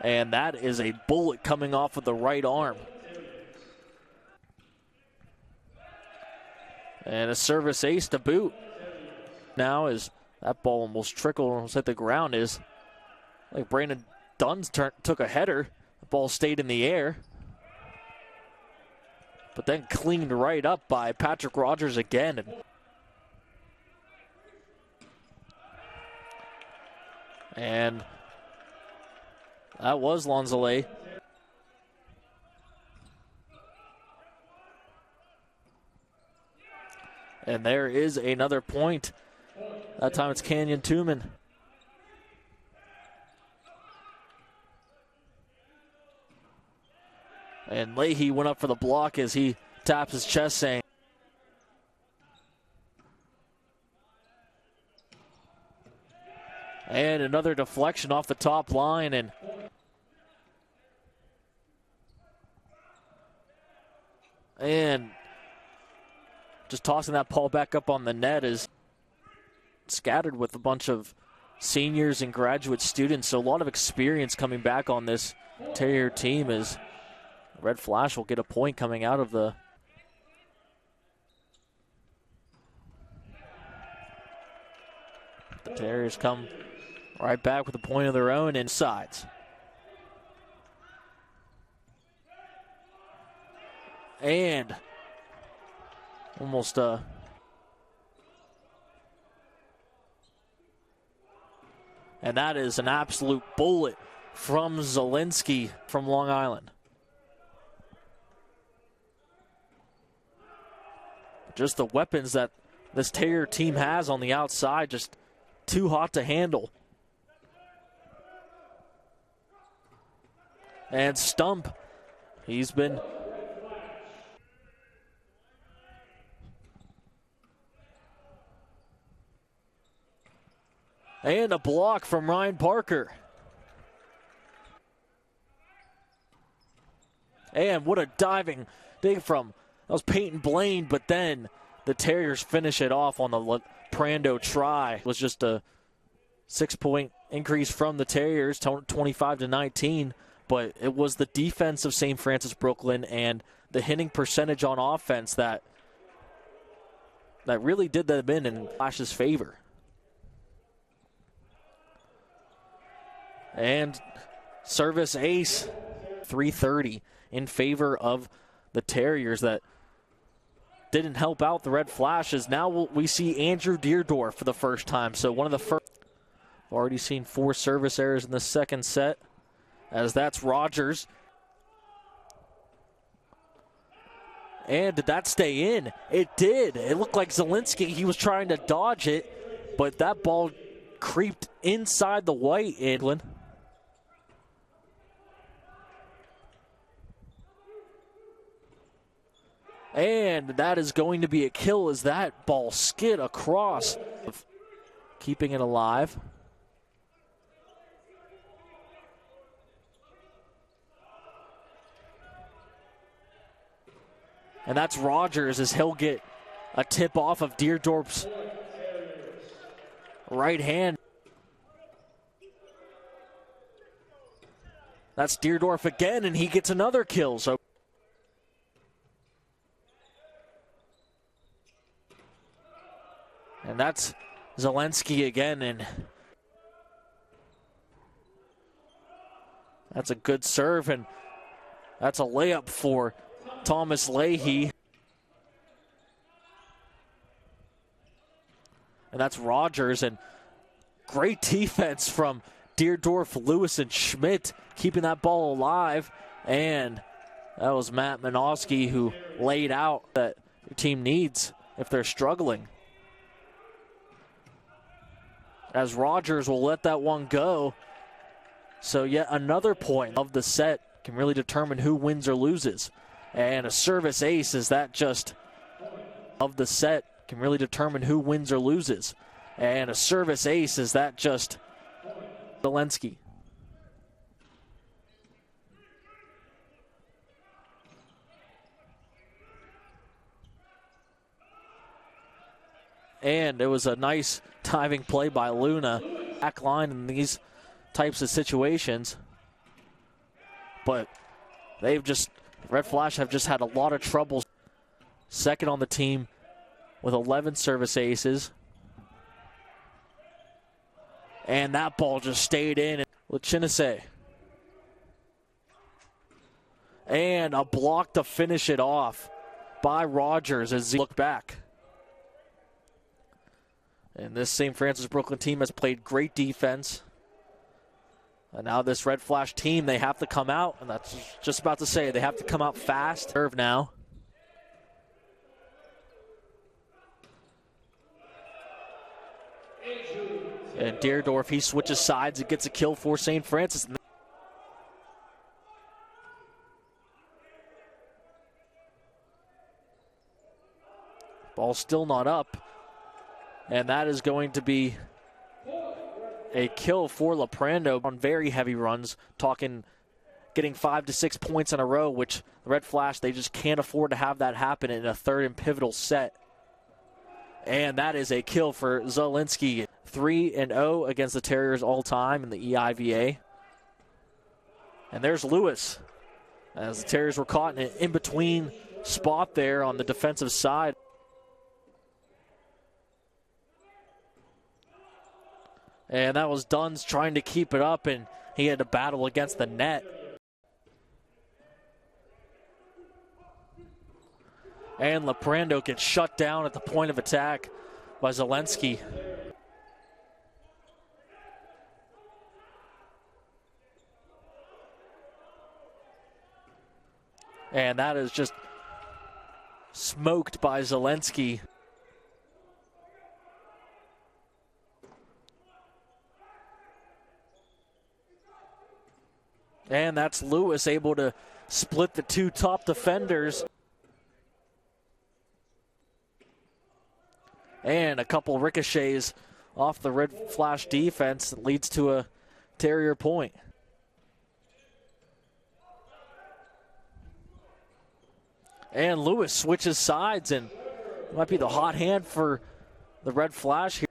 And that is a bullet coming off of the right arm. And a service ace to boot. Now as that ball almost trickled, almost hit the ground, is like Brandon Dunn's took a header. The ball stayed in the air, but then cleaned right up by Patrick Rogers again. And that was Lonzale. And there is another point. That time it's Canyon Tuman. And Leahy went up for the block as he taps his chest, saying, and another deflection off the top line, and just tossing that ball back up on the net is scattered with a bunch of seniors and graduate students. So a lot of experience coming back on this Terrier team as Red Flash will get a point coming out of the Terriers come right back with a point of their own insides. And almost and that is an absolute bullet from Zielinski from Long Island. Just the weapons that this Terrier team has on the outside, just too hot to handle. And Stump, he's been and a block from Ryan Parker. And what a diving dig from, that was Peyton Blaine, but then the Terriers finish it off on the Prando try. It was just a 6-point increase from the Terriers, 25-19, but it was the defense of St. Francis Brooklyn and the hitting percentage on offense that really did them in Flash's favor. And service ace, 330 in favor of the Terriers that didn't help out the Red Flashes. Now we see Andrew Deerdorf for the first time. So one of the first. Already seen 4 service errors in the second set, as that's Rogers. And did that stay in? It did. It looked like Zielinski, he was trying to dodge it, but that ball creeped inside the white, Edwin. And that is going to be a kill as that ball skid across, keeping it alive. And that's Rogers as he'll get a tip off of Deerdorf's right hand. That's Deerdorf again, and he gets another kill. So and that's Zielinski again, and that's a good serve, and that's a layup for Thomas Leahy. And that's Rogers, and great defense from Deerdorf, Lewis, and Schmidt, keeping that ball alive. And that was Matt Minosky who laid out that your team needs if they're struggling. As Rogers will let that one go. So yet another point of the set can really determine who wins or loses. And a service ace is that just of the set can really determine who wins or loses. And a service ace is that just Zielinski. And it was a nice diving play by Luna. Back line in these types of situations. but Red Flash have just had a lot of trouble. Second on the team with 11 service aces. And that ball just stayed in. Lachinase. And a block to finish it off by Rogers as he looked back. And this St. Francis Brooklyn team has played great defense. And now this Red Flash team, they have to come out, and that's just about to say, they have to come out fast. Serve now. And Deerdorf, he switches sides and gets a kill for St. Francis. Ball still not up. And that is going to be a kill for Leprando on very heavy runs, getting 5 to 6 points in a row, which the Red Flash, they just can't afford to have that happen in a third and pivotal set. And that is a kill for Zielinski. 3-0 against the Terriers all time in the EIVA. And there's Lewis, as the Terriers were caught in an in-between spot there on the defensive side. And that was Duns trying to keep it up, and he had to battle against the net. And Leprando gets shut down at the point of attack by Zielinski. And that is just smoked by Zielinski. And that's Lewis able to split the two top defenders. And a couple ricochets off the Red Flash defense that leads to a Terrier point. And Lewis switches sides, and it might be the hot hand for the Red Flash here.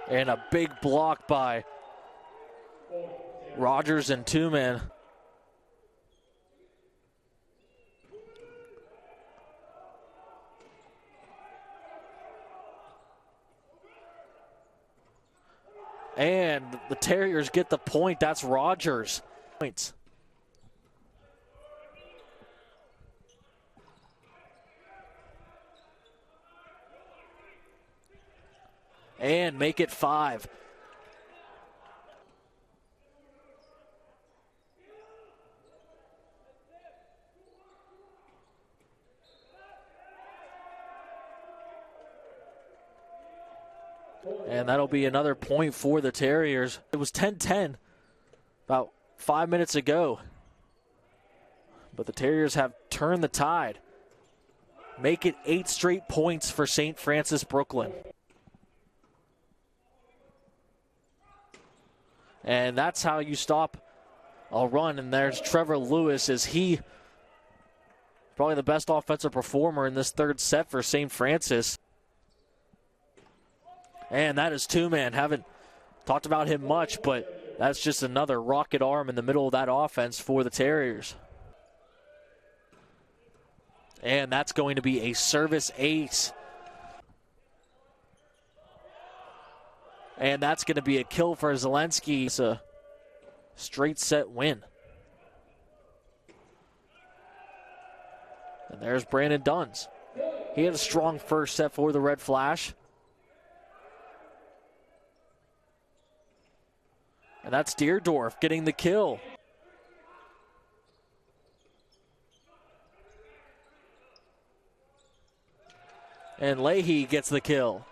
And a big block by Rogers and two-man. And the Terriers get the point. That's Rogers. Points. And make it 5. And that'll be another point for the Terriers. It was 10-10 about 5 minutes ago. But the Terriers have turned the tide. Make it 8 straight points for St. Francis Brooklyn. And that's how you stop a run. And there's Trevor Lewis, as he probably the best offensive performer in this third set for St. Francis. And that is two-man. Haven't talked about him much, but that's just another rocket arm in the middle of that offense for the Terriers. And that's going to be a service ace. And that's going to be a kill for Zielinski. It's a straight set win. And there's Brandon Duns. He had a strong first set for the Red Flash. And that's Deerdorf getting the kill. And Leahy gets the kill.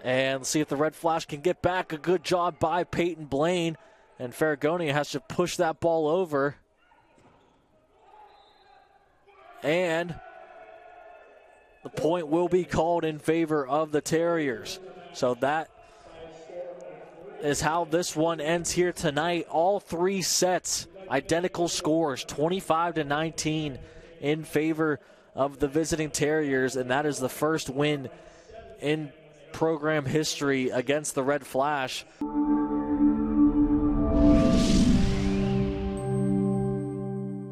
And let's see if the Red Flash can get back. A good job by Peyton Blaine. And Farragonia has to push that ball over. And the point will be called in favor of the Terriers. So that is how this one ends here tonight. All 3 sets, identical scores, 25-19. in favor of the visiting Terriers, and that is the first win in program history against the Red Flash.